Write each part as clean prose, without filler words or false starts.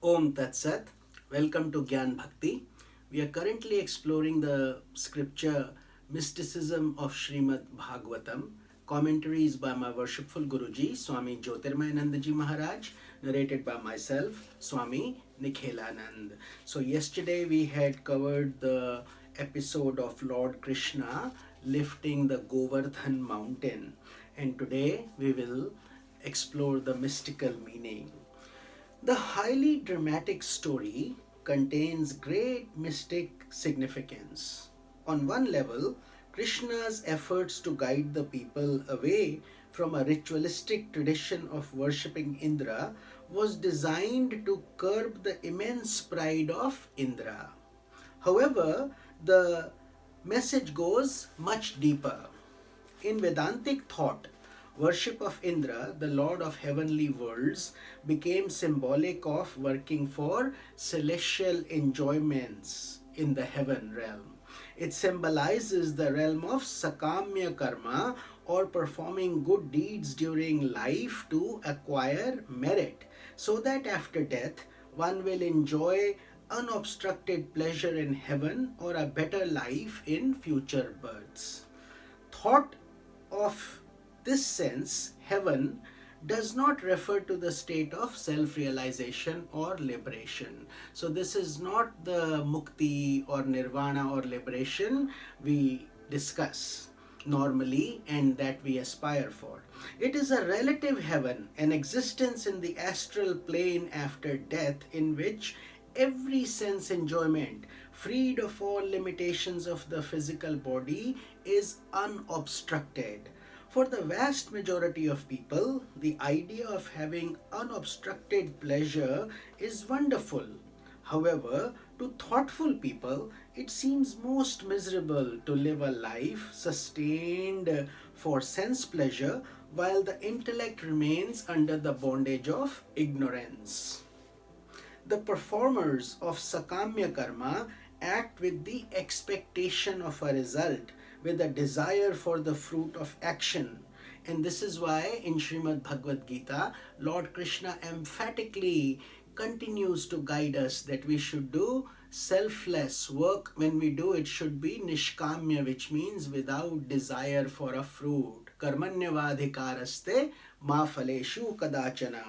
Om Tat Sat. Welcome to Gyan Bhakti. We are currently exploring the scripture Mysticism of Srimad Bhagavatam. Commentaries by my worshipful Guruji, Swami Jyotirmayananda ji Maharaj, narrated by myself, Swami Nikhilanand. So, yesterday we had covered the episode of Lord Krishna lifting the Govardhan mountain, and today we will explore the mystical meaning. The highly dramatic story contains great mystic significance. On one level, Krishna's efforts to guide the people away from a ritualistic tradition of worshipping Indra was designed to curb the immense pride of Indra. However, the message goes much deeper. In Vedantic thought, worship of Indra, the lord of heavenly worlds, became symbolic of working for celestial enjoyments in the heaven realm. It symbolizes the realm of sakamya karma, or performing good deeds during life to acquire merit, so that after death one will enjoy unobstructed pleasure in heaven or a better life in future births. Thought of this sense, heaven does not refer to the state of self realization or liberation. So, this is not the mukti or nirvana or liberation we discuss normally and that we aspire for. It is a relative heaven, an existence in the astral plane after death, in which every sense enjoyment, freed of all limitations of the physical body, is unobstructed. For the vast majority of people, the idea of having unobstructed pleasure is wonderful. However, to thoughtful people, it seems most miserable to live a life sustained for sense pleasure while the intellect remains under the bondage of ignorance. The performers of sakamya karma act with the expectation of a result, with a desire for the fruit of action. And this is why in Srimad Bhagavad Gita, Lord Krishna emphatically continues to guide us that we should do selfless work. When we do it, should be nishkamya, which means without desire for a fruit. Karmanyavadhikaraste ma phaleshu kadachana.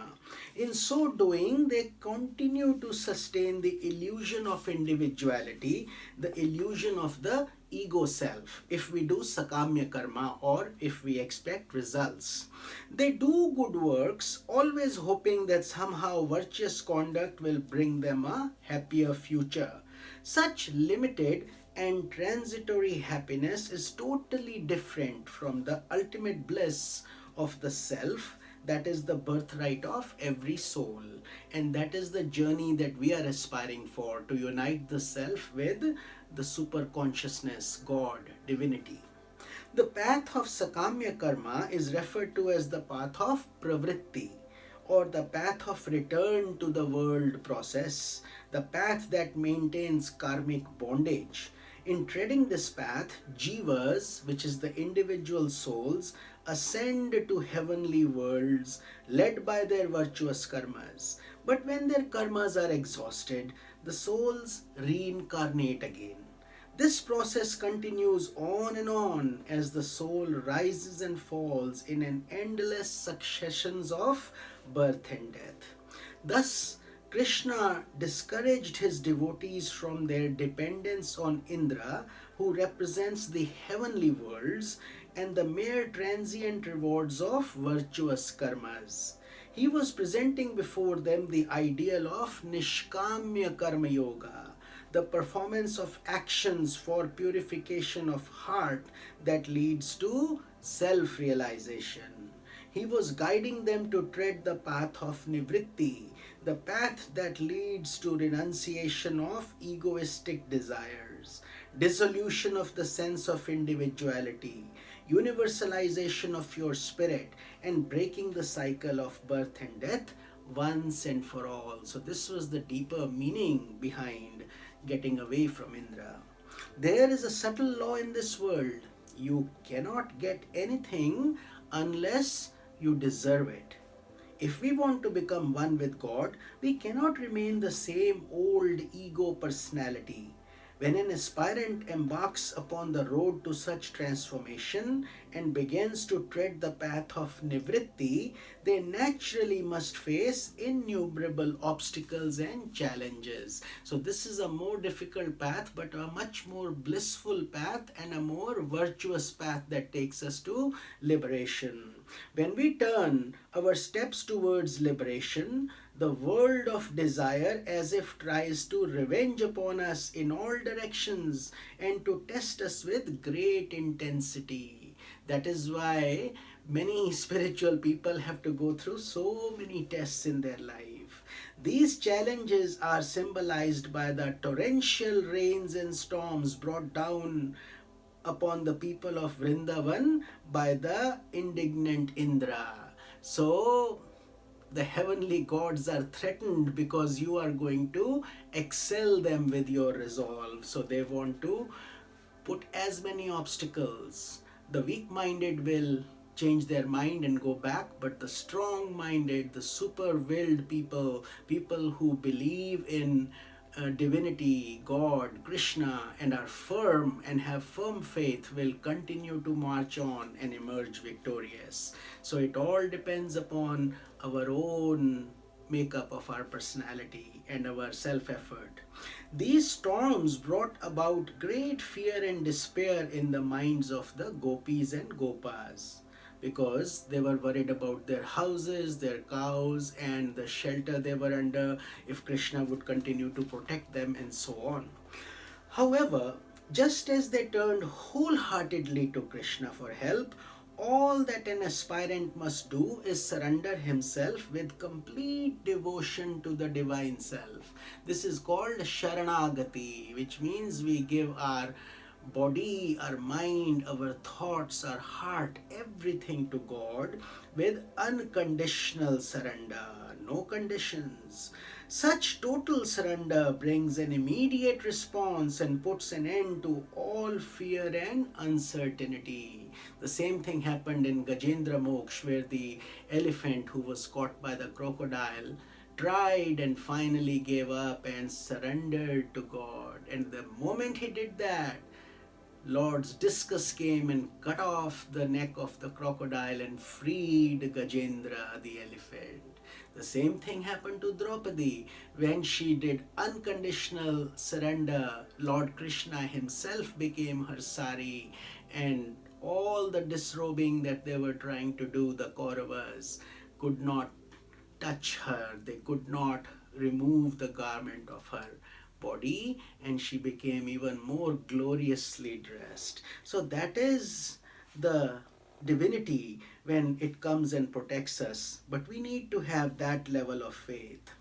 In so doing, they continue to sustain the illusion of individuality, the illusion of the ego self, if we do sakamya karma or if we expect results. They do good works, always hoping that somehow virtuous conduct will bring them a happier future. Such limited and transitory happiness is totally different from the ultimate bliss of the self, that is the birthright of every soul, and that is the journey that we are aspiring for, to unite the self with the super consciousness, God, divinity. The path of sakamya karma is referred to as the path of pravritti, or the path of return to the world process, the path that maintains karmic bondage. In treading this path, jivas, which is the individual souls, ascend to heavenly worlds led by their virtuous karmas. But when their karmas are exhausted, the souls reincarnate again. This process continues on and on as the soul rises and falls in an endless successions of birth and death. Thus, Krishna discouraged his devotees from their dependence on Indra, who represents the heavenly worlds, and the mere transient rewards of virtuous karmas. He was presenting before them the ideal of nishkamya karma yoga, the performance of actions for purification of heart that leads to self-realization. He was guiding them to tread the path of nivritti, the path that leads to renunciation of egoistic desires, dissolution of the sense of individuality, universalization of your spirit, and breaking the cycle of birth and death once and for all. So this was the deeper meaning behind getting away from Indra. There is a subtle law in this world. You cannot get anything unless you deserve it. If we want to become one with God, we cannot remain the same old ego personality. When an aspirant embarks upon the road to such transformation and begins to tread the path of nivritti, they naturally must face innumerable obstacles and challenges. So, this is a more difficult path, but a much more blissful path and a more virtuous path that takes us to liberation. When we turn our steps towards liberation, the world of desire as if tries to revenge upon us in all directions and to test us with great intensity. That is why many spiritual people have to go through so many tests in their life. These challenges are symbolized by the torrential rains and storms brought down upon the people of Vrindavan by the indignant Indra. So, the heavenly gods are threatened because you are going to excel them with your resolve. So they want to put as many obstacles. The weak minded will change their mind and go back, but the strong minded, the super willed people, people who believe in divinity, God, Krishna, and are firm and have firm faith will continue to march on and emerge victorious. So it all depends upon our own makeup of our personality and our self effort. These storms brought about great fear and despair in the minds of the gopis and gopas, because they were worried about their houses, their cows, and the shelter they were under, if Krishna would continue to protect them, and so on. However, just as they turned wholeheartedly to Krishna for help, all that an aspirant must do is surrender himself with complete devotion to the divine self. This is called Sharanagati, which means we give our body, our mind, our thoughts, our heart, everything to God with unconditional surrender, no conditions. Such total surrender brings an immediate response and puts an end to all fear and uncertainty. The same thing happened in Gajendra Moksh, where the elephant who was caught by the crocodile tried and finally gave up and surrendered to God. And the moment he did that, Lord's discus came and cut off the neck of the crocodile and freed Gajendra, the elephant. The same thing happened to Draupadi. When she did unconditional surrender, Lord Krishna himself became her sari, and all the disrobing that they were trying to do, the Kauravas, could not touch her. They could not remove the garment of her body, and she became even more gloriously dressed. So that is the divinity when it comes and protects us. But we need to have that level of faith.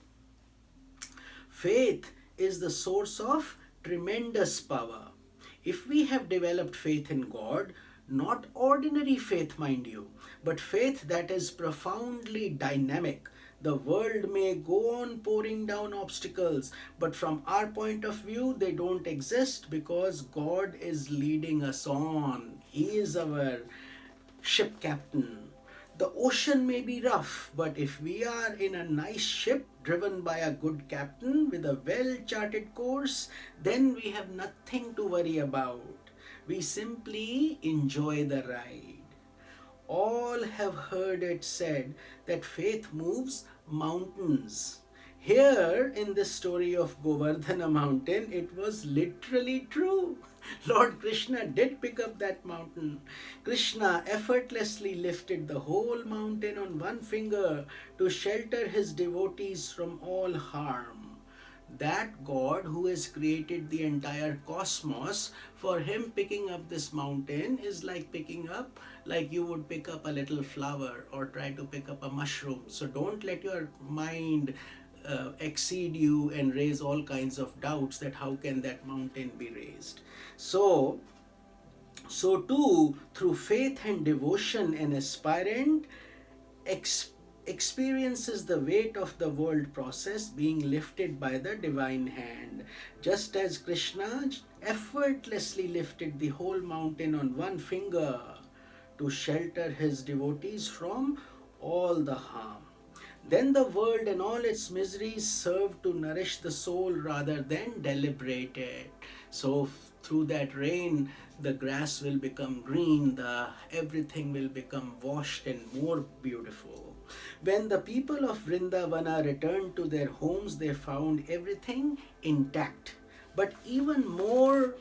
Faith is the source of tremendous power. If we have developed faith in God, not ordinary faith, mind you, but faith that is profoundly dynamic, the world may go on pouring down obstacles, but from our point of view, they don't exist because God is leading us on. He is our ship captain. The ocean may be rough, but if we are in a nice ship driven by a good captain with a well-charted course, then we have nothing to worry about. We simply enjoy the ride. All have heard it said that faith moves mountains. Here in this story of Govardhana mountain, it was literally true. Lord Krishna did pick up that mountain. Krishna effortlessly lifted the whole mountain on one finger to shelter his devotees from all harm. That God who has created the entire cosmos, for him picking up this mountain is like picking up, like you would pick up a little flower or try to pick up a mushroom. So don't let your mind exceed you and raise all kinds of doubts that how can that mountain be raised. So too, through faith and devotion, an aspirant experiences the weight of the world process being lifted by the divine hand. Just as Krishna effortlessly lifted the whole mountain on one finger to shelter his devotees from all the harm. Then the world and all its miseries serve to nourish the soul rather than deliberate it. So through that rain, the grass will become green, the everything will become washed and more beautiful. When the people of Vrindavana returned to their homes, they found everything intact, but even more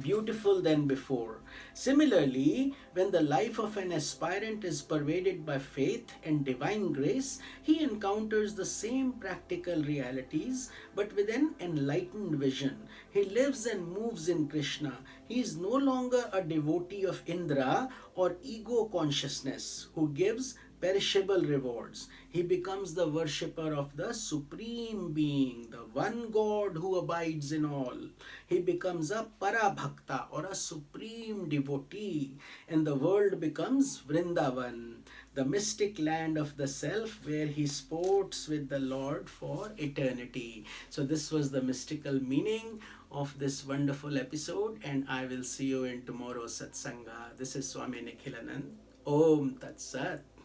beautiful than before. Similarly, when the life of an aspirant is pervaded by faith and divine grace, he encounters the same practical realities but with an enlightened vision. He lives and moves in Krishna. He is no longer a devotee of Indra or ego consciousness who gives perishable rewards. He becomes the worshipper of the Supreme Being, the one God who abides in all. He becomes a Parabhakta or a supreme devotee, and the world becomes Vrindavan, the mystic land of the self where he sports with the Lord for eternity. So, this was the mystical meaning of this wonderful episode, and I will see you in tomorrow's Satsanga. This is Swami Nikhilanand. Om Tat Sat.